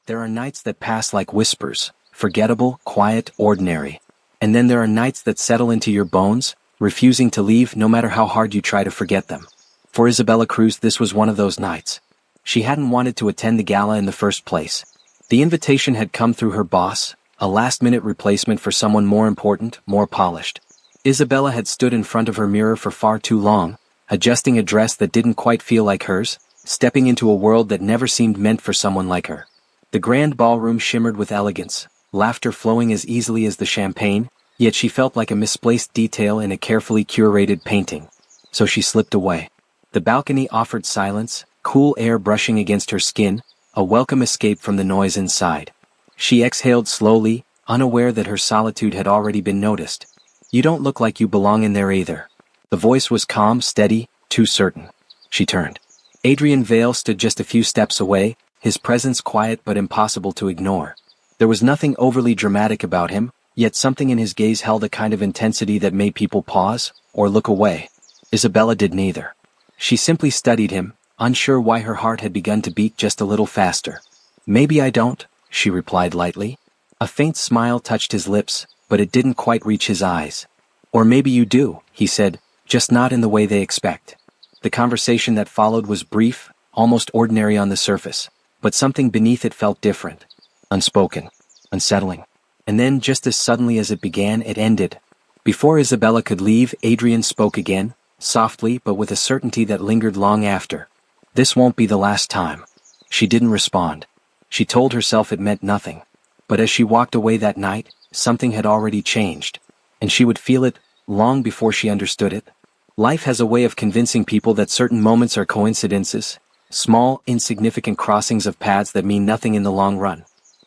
There are nights that pass like whispers, forgettable, quiet, ordinary. And then there are nights that settle into your bones, refusing to leave no matter how hard you try to forget them. For Isabella Cruz, this was one of those nights. She hadn't wanted to attend the gala in the first place. The invitation had come through her boss, a last-minute replacement for someone more important, more polished. Isabella had stood in front of her mirror for far too long, adjusting a dress that didn't quite feel like hers, stepping into a world that never seemed meant for someone like her. The grand ballroom shimmered with elegance, laughter flowing as easily as the champagne, yet she felt like a misplaced detail in a carefully curated painting. So she slipped away. The balcony offered silence, cool air brushing against her skin, a welcome escape from the noise inside. She exhaled slowly, unaware that her solitude had already been noticed. "You don't look like you belong in there either." The voice was calm, steady, too certain. She turned. Adrian Vale stood just a few steps away, his presence quiet but impossible to ignore. There was nothing overly dramatic about him, yet something in his gaze held a kind of intensity that made people pause, or look away. Isabella did neither. She simply studied him, unsure why her heart had begun to beat just a little faster. "Maybe I don't," she replied lightly. A faint smile touched his lips, but it didn't quite reach his eyes. "Or maybe you do," he said, "just not in the way they expect." The conversation that followed was brief, almost ordinary on the surface, but something beneath it felt different. Unspoken. Unsettling. And then, just as suddenly as it began, it ended. Before Isabella could leave, Adrian spoke again, softly but with a certainty that lingered long after. "This won't be the last time." She didn't respond. She told herself it meant nothing. But as she walked away that night, something had already changed. And she would feel it, long before she understood it. Life has a way of convincing people that certain moments are coincidences, small, insignificant crossings of paths that mean nothing in the long run.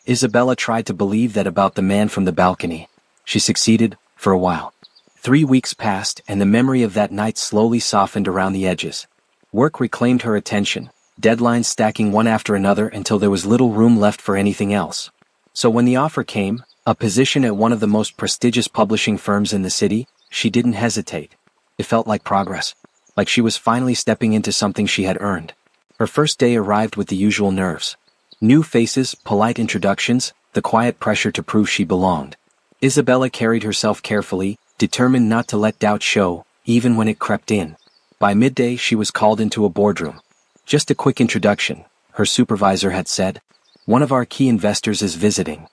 Isabella tried to believe that about the man from the balcony. She succeeded, for a while. 3 weeks passed, and the memory of that night slowly softened around the edges. Work reclaimed her attention, deadlines stacking one after another until there was little room left for anything else. So when the offer came, a position at one of the most prestigious publishing firms in the city, she didn't hesitate. It felt like progress, like she was finally stepping into something she had earned. Her first day arrived with the usual nerves. New faces, polite introductions, the quiet pressure to prove she belonged. Isabella carried herself carefully, determined not to let doubt show, even when it crept in. By midday she was called into a boardroom. "Just a quick introduction," her supervisor had said. "One of our key investors is visiting."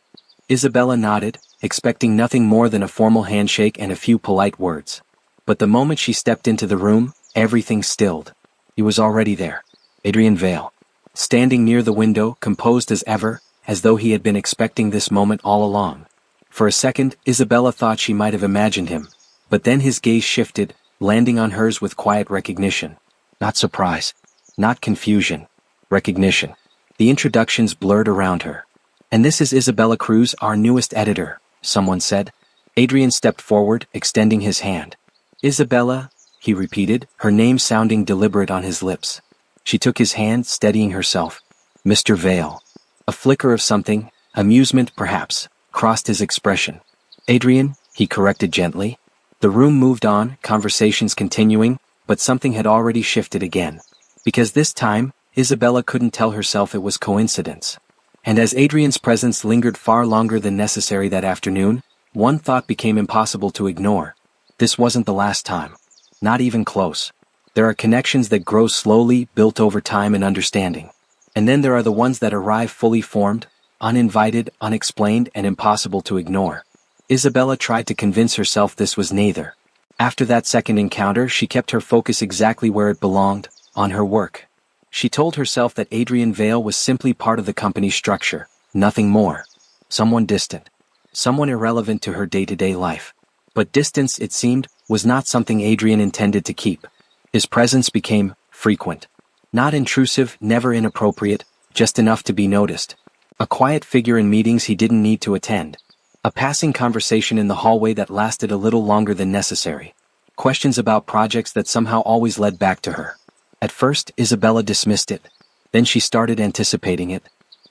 Isabella nodded, expecting nothing more than a formal handshake and a few polite words. But the moment she stepped into the room, everything stilled. He was already there. Adrian Vale. Standing near the window, composed as ever, as though he had been expecting this moment all along. For a second, Isabella thought she might have imagined him, but then his gaze shifted, landing on hers with quiet recognition. Not surprise. Not confusion. Recognition. The introductions blurred around her. "And this is Isabella Cruz, our newest editor," someone said. Adrian stepped forward, extending his hand. "Isabella," he repeated, her name sounding deliberate on his lips. She took his hand, steadying herself. "Mr. Vale." A flicker of something, amusement perhaps, crossed his expression. "Adrian," he corrected gently. The room moved on, conversations continuing, but something had already shifted again. Because this time, Isabella couldn't tell herself it was coincidence. And as Adrian's presence lingered far longer than necessary that afternoon, one thought became impossible to ignore. This wasn't the last time. Not even close. There are connections that grow slowly, built over time and understanding. And then there are the ones that arrive fully formed, uninvited, unexplained, and impossible to ignore. Isabella tried to convince herself this was neither. After that second encounter, she kept her focus exactly where it belonged, on her work. She told herself that Adrian Vale was simply part of the company's structure, nothing more. Someone distant. Someone irrelevant to her day-to-day life. But distance, it seemed, was not something Adrian intended to keep. His presence became frequent. Not intrusive, never inappropriate, just enough to be noticed. A quiet figure in meetings he didn't need to attend. A passing conversation in the hallway that lasted a little longer than necessary. Questions about projects that somehow always led back to her. At first, Isabella dismissed it. Then she started anticipating it.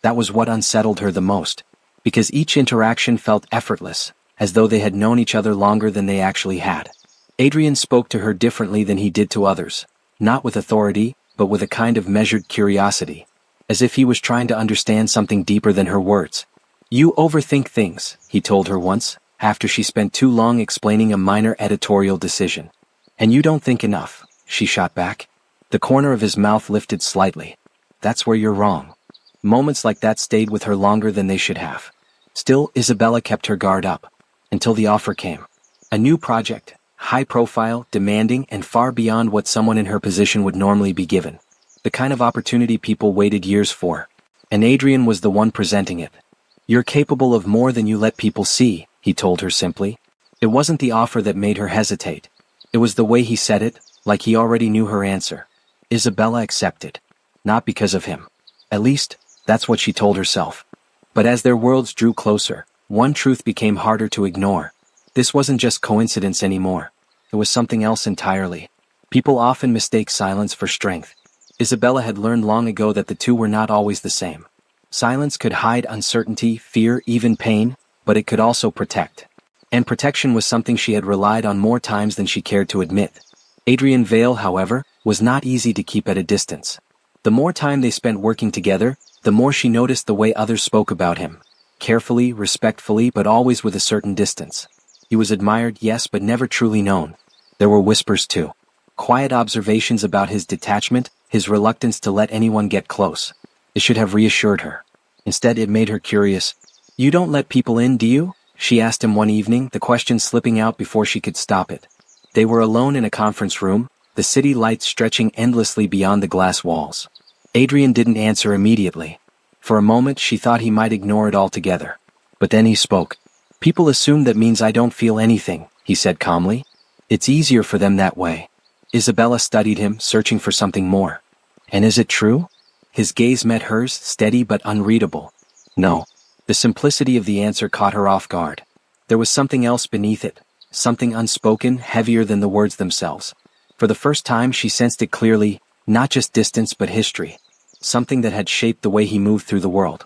That was what unsettled her the most. Because each interaction felt effortless, as though they had known each other longer than they actually had. Adrian spoke to her differently than he did to others. Not with authority, but with a kind of measured curiosity. as if he was trying to understand something deeper than her words. "You overthink things," he told her once, after she spent too long explaining a minor editorial decision. "And you don't think enough," she shot back. The corner of his mouth lifted slightly. "That's where you're wrong." Moments like that stayed with her longer than they should have. Still, Isabella kept her guard up. Until the offer came. A new project, high profile, demanding, and far beyond what someone in her position would normally be given. The kind of opportunity people waited years for. And Adrian was the one presenting it. "You're capable of more than you let people see," he told her simply. It wasn't the offer that made her hesitate. It was the way he said it, like he already knew her answer. Isabella accepted. Not because of him. At least, that's what she told herself. But as their worlds drew closer, one truth became harder to ignore. This wasn't just coincidence anymore. It was something else entirely. People often mistake silence for strength. Isabella had learned long ago that the two were not always the same. Silence could hide uncertainty, fear, even pain, but it could also protect. And protection was something she had relied on more times than she cared to admit. Adrian Vale, however, was not easy to keep at a distance. The more time they spent working together, the more she noticed the way others spoke about him. Carefully, respectfully, but always with a certain distance. He was admired, yes, but never truly known. There were whispers too. Quiet observations about his detachment, his reluctance to let anyone get close. It should have reassured her. Instead, it made her curious. "You don't let people in, do you?" she asked him one evening, the question slipping out before she could stop it. They were alone in a conference room, the city lights stretching endlessly beyond the glass walls. Adrian didn't answer immediately. For a moment she thought he might ignore it altogether. But then he spoke. "People assume that means I don't feel anything," he said calmly. "It's easier for them that way." Isabella studied him, searching for something more. "And is it true?" His gaze met hers, steady but unreadable. "No." The simplicity of the answer caught her off guard. There was something else beneath it, something unspoken, heavier than the words themselves. For the first time she sensed it clearly, not just distance but history. Something that had shaped the way he moved through the world.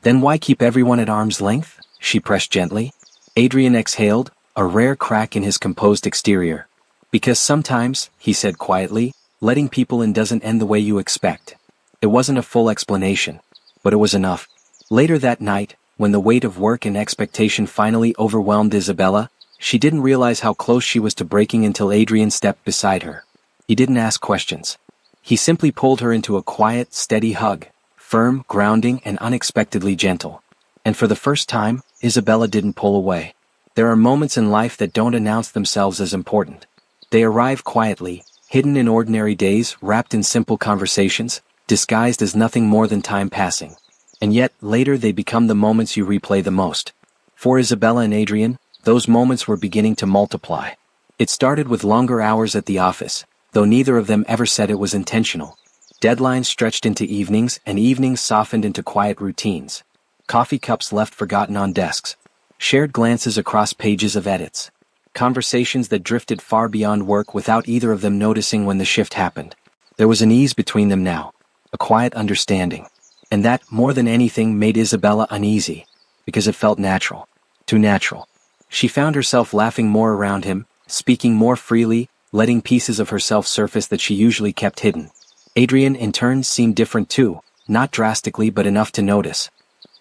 "Then why keep everyone at arm's length?" she pressed gently. Adrian exhaled, a rare crack in his composed exterior. "Because sometimes," he said quietly, "letting people in doesn't end the way you expect." It wasn't a full explanation, but it was enough. Later that night, when the weight of work and expectation finally overwhelmed Isabella, she didn't realize how close she was to breaking until Adrian stepped beside her. He didn't ask questions. He simply pulled her into a quiet, steady hug, firm, grounding, and unexpectedly gentle. And for the first time, Isabella didn't pull away. There are moments in life that don't announce themselves as important. They arrive quietly, hidden in ordinary days, wrapped in simple conversations, disguised as nothing more than time passing. And yet, later they become the moments you replay the most. For Isabella and Adrian, those moments were beginning to multiply. It started with longer hours at the office, though neither of them ever said it was intentional. Deadlines stretched into evenings, and evenings softened into quiet routines. Coffee cups left forgotten on desks. Shared glances across pages of edits. Conversations that drifted far beyond work without either of them noticing when the shift happened. There was an ease between them now, a quiet understanding. And that, more than anything, made Isabella uneasy, because it felt natural. Too natural. She found herself laughing more around him, speaking more freely, letting pieces of herself surface that she usually kept hidden. Adrian, in turn, seemed different too, not drastically but enough to notice.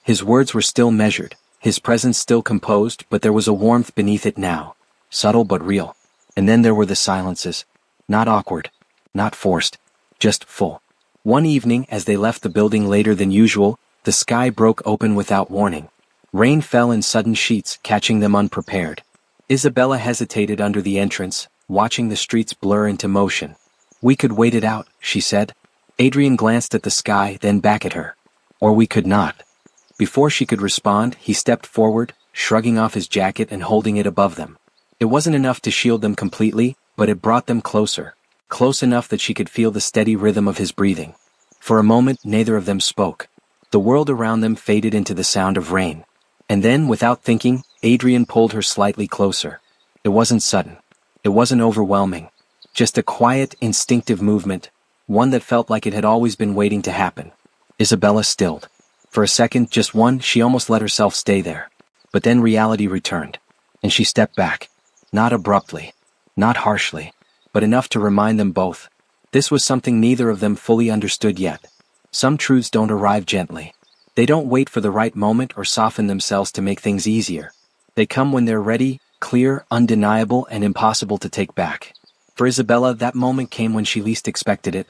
His words were still measured, his presence still composed, but there was a warmth beneath it now, subtle but real. And then there were the silences. Not awkward, not forced, just full. One evening, as they left the building later than usual, the sky broke open without warning. Rain fell in sudden sheets, catching them unprepared. Isabella hesitated under the entrance, watching the streets blur into motion. "We could wait it out," she said. Adrian glanced at the sky, then back at her. "Or we could not." Before she could respond, he stepped forward, shrugging off his jacket and holding it above them. It wasn't enough to shield them completely, but it brought them closer. Close enough that she could feel the steady rhythm of his breathing. For a moment, neither of them spoke. The world around them faded into the sound of rain. And then, without thinking, Adrian pulled her slightly closer. It wasn't sudden. It wasn't overwhelming. Just a quiet, instinctive movement, one that felt like it had always been waiting to happen. Isabella stilled. For a second, just one, she almost let herself stay there. But then reality returned. And she stepped back. Not abruptly. Not harshly. But enough to remind them both. This was something neither of them fully understood yet. Some truths don't arrive gently. They don't wait for the right moment or soften themselves to make things easier. They come when they're ready, clear, undeniable, and impossible to take back. For Isabella, that moment came when she least expected it.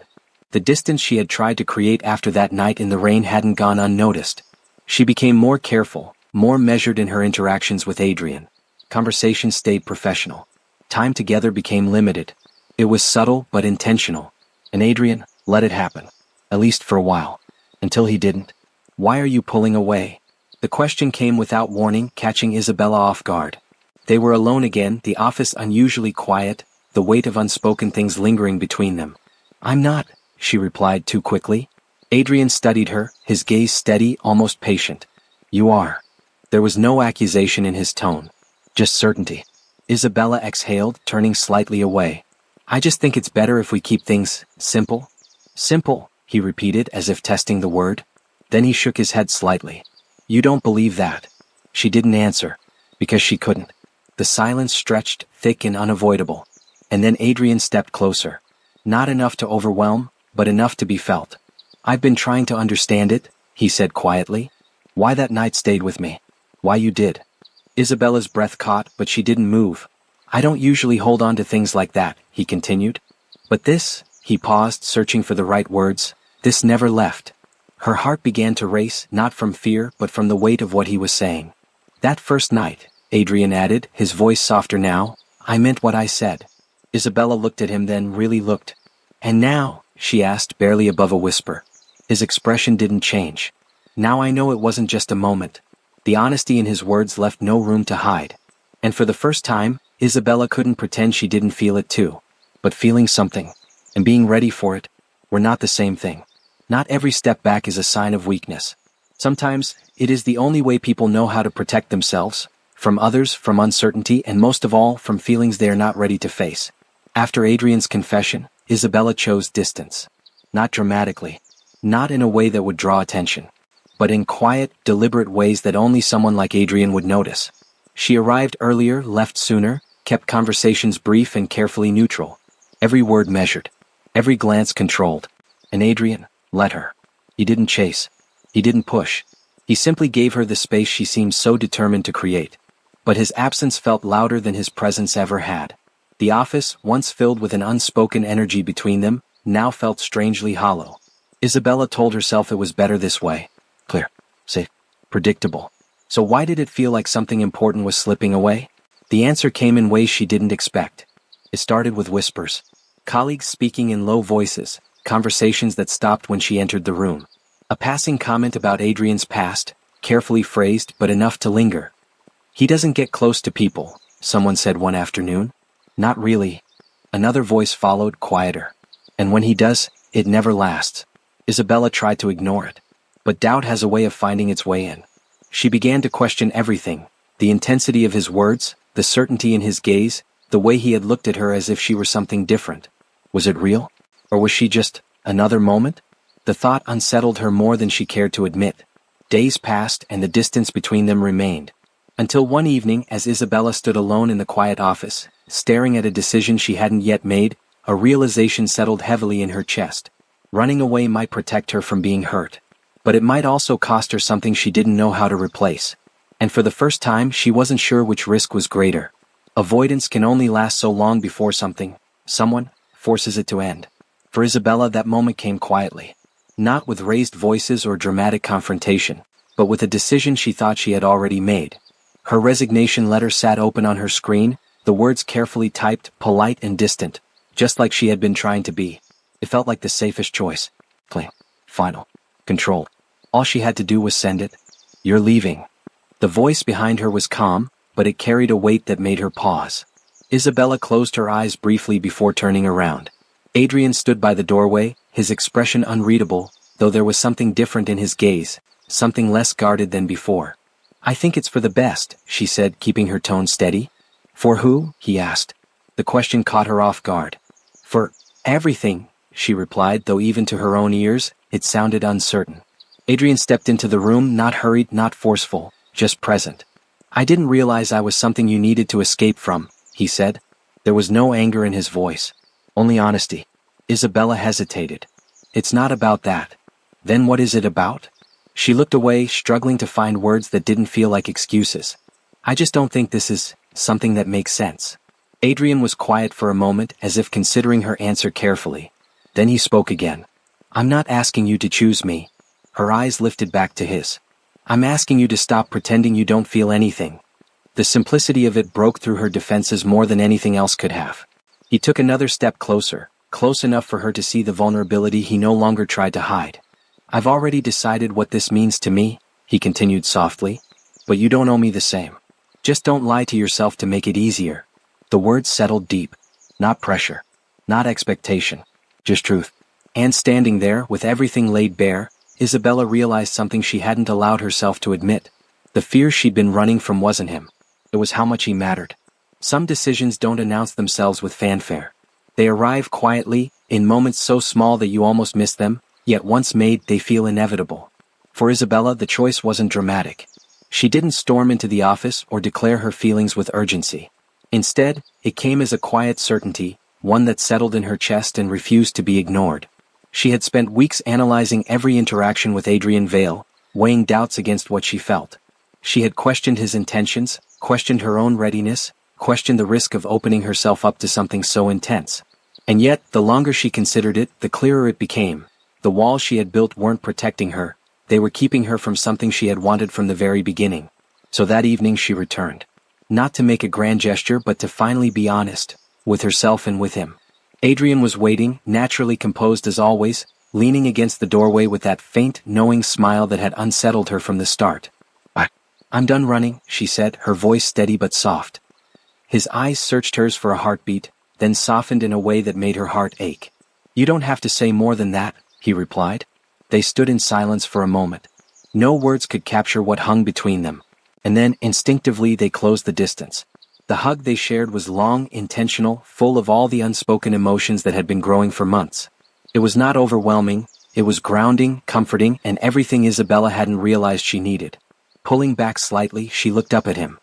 The distance she had tried to create after that night in the rain hadn't gone unnoticed. She became more careful, more measured in her interactions with Adrian. Conversations stayed professional. Time together became limited. It was subtle but intentional. And Adrian let it happen. At least for a while. Until he didn't. "Why are you pulling away?" The question came without warning, catching Isabella off guard. They were alone again, the office unusually quiet, the weight of unspoken things lingering between them. "I'm not," she replied too quickly. Adrian studied her, his gaze steady, almost patient. "You are." There was no accusation in his tone. Just certainty. Isabella exhaled, turning slightly away. "I just think it's better if we keep things simple." "Simple," he repeated as if testing the word. Then he shook his head slightly. "You don't believe that." She didn't answer. Because she couldn't. The silence stretched, thick and unavoidable. And then Adrian stepped closer. Not enough to overwhelm, but enough to be felt. "I've been trying to understand it," he said quietly. "Why that night stayed with me. Why you did." Isabella's breath caught, but she didn't move. "I don't usually hold on to things like that," he continued. "But this," he paused, searching for the right words, "this never left." Her heart began to race, not from fear, but from the weight of what he was saying. "That first night," Adrian added, his voice softer now, "I meant what I said." Isabella looked at him, then really looked. "And now?" she asked, barely above a whisper. His expression didn't change. "Now I know it wasn't just a moment." The honesty in his words left no room to hide. And for the first time, Isabella couldn't pretend she didn't feel it too. But feeling something, and being ready for it, were not the same thing. Not every step back is a sign of weakness. Sometimes, it is the only way people know how to protect themselves, from others, from uncertainty, and most of all, from feelings they are not ready to face. After Adrian's confession, Isabella chose distance. Not dramatically. Not in a way that would draw attention. But in quiet, deliberate ways that only someone like Adrian would notice. She arrived earlier, left sooner, kept conversations brief and carefully neutral. Every word measured. Every glance controlled. And Adrian let her. He didn't chase. He didn't push. He simply gave her the space she seemed so determined to create. But his absence felt louder than his presence ever had. The office, once filled with an unspoken energy between them, now felt strangely hollow. Isabella told herself it was better this way. Clear, safe, predictable. So why did it feel like something important was slipping away? The answer came in ways she didn't expect. It started with whispers. Colleagues speaking in low voices, conversations that stopped when she entered the room. A passing comment about Adrian's past, carefully phrased but enough to linger. "He doesn't get close to people," someone said one afternoon. "Not really." Another voice followed, quieter. "And when he does, it never lasts." Isabella tried to ignore it. But doubt has a way of finding its way in. She began to question everything. The intensity of his words, the certainty in his gaze, the way he had looked at her as if she were something different. Was it real? Or was she just another moment? The thought unsettled her more than she cared to admit. Days passed and the distance between them remained. Until one evening, as Isabella stood alone in the quiet office, staring at a decision she hadn't yet made, a realization settled heavily in her chest. Running away might protect her from being hurt. But it might also cost her something she didn't know how to replace. And for the first time, she wasn't sure which risk was greater. Avoidance can only last so long before someone, forces it to end. For Isabella, that moment came quietly. Not with raised voices or dramatic confrontation, but with a decision she thought she had already made. Her resignation letter sat open on her screen, the words carefully typed, polite and distant, just like she had been trying to be. It felt like the safest choice. Clean. Final. Controlled. All she had to do was send it. "You're leaving." The voice behind her was calm, but it carried a weight that made her pause. Isabella closed her eyes briefly before turning around. Adrian stood by the doorway, his expression unreadable, though there was something different in his gaze, something less guarded than before. "I think it's for the best," she said, keeping her tone steady. "For who?" he asked. The question caught her off guard. "For everything," she replied, though even to her own ears, it sounded uncertain. Adrian stepped into the room, not hurried, not forceful, just present. "I didn't realize I was something you needed to escape from," he said. There was no anger in his voice, only honesty. Isabella hesitated. "It's not about that." Then what is it about? She looked away, struggling to find words that didn't feel like excuses. I just don't think this is something that makes sense. Adrian was quiet for a moment, as if considering her answer carefully. Then he spoke again. I'm not asking you to choose me. Her eyes lifted back to his. I'm asking you to stop pretending you don't feel anything. The simplicity of it broke through her defenses more than anything else could have. He took another step closer, close enough for her to see the vulnerability he no longer tried to hide. I've already decided what this means to me, he continued softly, but you don't owe me the same. Just don't lie to yourself to make it easier. The words settled deep. Not pressure. Not expectation. Just truth. And standing there, with everything laid bare, Isabella realized something she hadn't allowed herself to admit. The fear she'd been running from wasn't him. It was how much he mattered. Some decisions don't announce themselves with fanfare. They arrive quietly, in moments so small that you almost miss them, yet once made, they feel inevitable. For Isabella, the choice wasn't dramatic. She didn't storm into the office or declare her feelings with urgency. Instead, it came as a quiet certainty, one that settled in her chest and refused to be ignored. She had spent weeks analyzing every interaction with Adrian Vale, weighing doubts against what she felt. She had questioned his intentions, questioned her own readiness, questioned the risk of opening herself up to something so intense. And yet, the longer she considered it, the clearer it became. The walls she had built weren't protecting her, they were keeping her from something she had wanted from the very beginning. So that evening she returned. Not to make a grand gesture, but to finally be honest, with herself and with him. Adrian was waiting, naturally composed as always, leaning against the doorway with that faint, knowing smile that had unsettled her from the start. I'm done running, she said, her voice steady but soft. His eyes searched hers for a heartbeat, then softened in a way that made her heart ache. You don't have to say more than that, he replied. They stood in silence for a moment. No words could capture what hung between them. And then, instinctively, they closed the distance. The hug they shared was long, intentional, full of all the unspoken emotions that had been growing for months. It was not overwhelming, it was grounding, comforting, and everything Isabella hadn't realized she needed. Pulling back slightly, she looked up at him.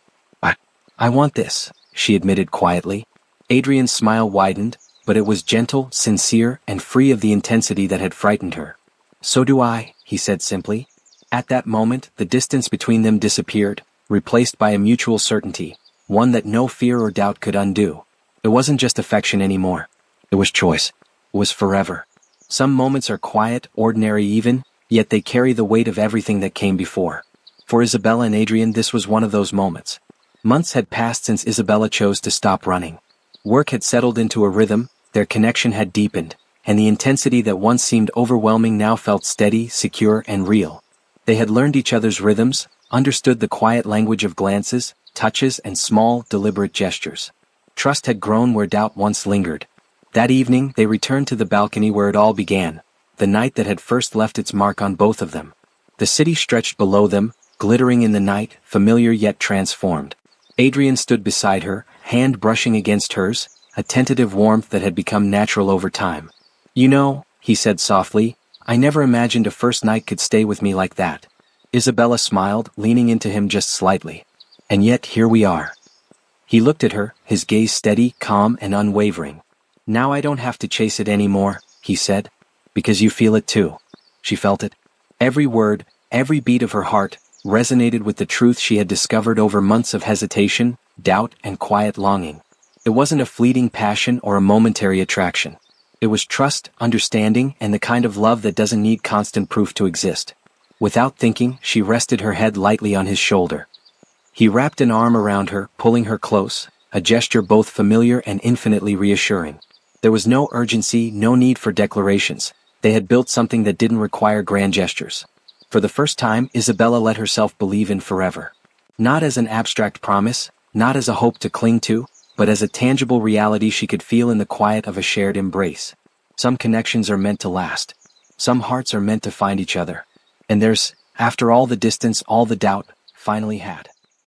I want this, she admitted quietly. Adrian's smile widened, but it was gentle, sincere, and free of the intensity that had frightened her. So do I, he said simply. At that moment, the distance between them disappeared, replaced by a mutual certainty, one that no fear or doubt could undo. It wasn't just affection anymore. It was choice. It was forever. Some moments are quiet, ordinary even, yet they carry the weight of everything that came before. For Isabella and Adrian, this was one of those moments. Months had passed since Isabella chose to stop running. Work had settled into a rhythm, their connection had deepened, and the intensity that once seemed overwhelming now felt steady, secure, and real. They had learned each other's rhythms, understood the quiet language of glances, touches, and small, deliberate gestures. Trust had grown where doubt once lingered. That evening, they returned to the balcony where it all began, the night that had first left its mark on both of them. The city stretched below them, glittering in the night, familiar yet transformed. Adrian stood beside her, hand brushing against hers, a tentative warmth that had become natural over time. You know, he said softly, I never imagined a first night could stay with me like that. Isabella smiled, leaning into him just slightly. And yet here we are. He looked at her, his gaze steady, calm, and unwavering. Now I don't have to chase it anymore, he said. Because you feel it too. She felt it. Every word, every beat of her heart, resonated with the truth she had discovered over months of hesitation, doubt, and quiet longing. It wasn't a fleeting passion or a momentary attraction. It was trust, understanding, and the kind of love that doesn't need constant proof to exist. Without thinking, she rested her head lightly on his shoulder. He wrapped an arm around her, pulling her close, a gesture both familiar and infinitely reassuring. There was no urgency, no need for declarations. They had built something that didn't require grand gestures. For the first time, Isabella let herself believe in forever. Not as an abstract promise, not as a hope to cling to, but as a tangible reality she could feel in the quiet of a shared embrace. Some connections are meant to last. Some hearts are meant to find each other. And there's, after all the distance, all the doubt, finally had.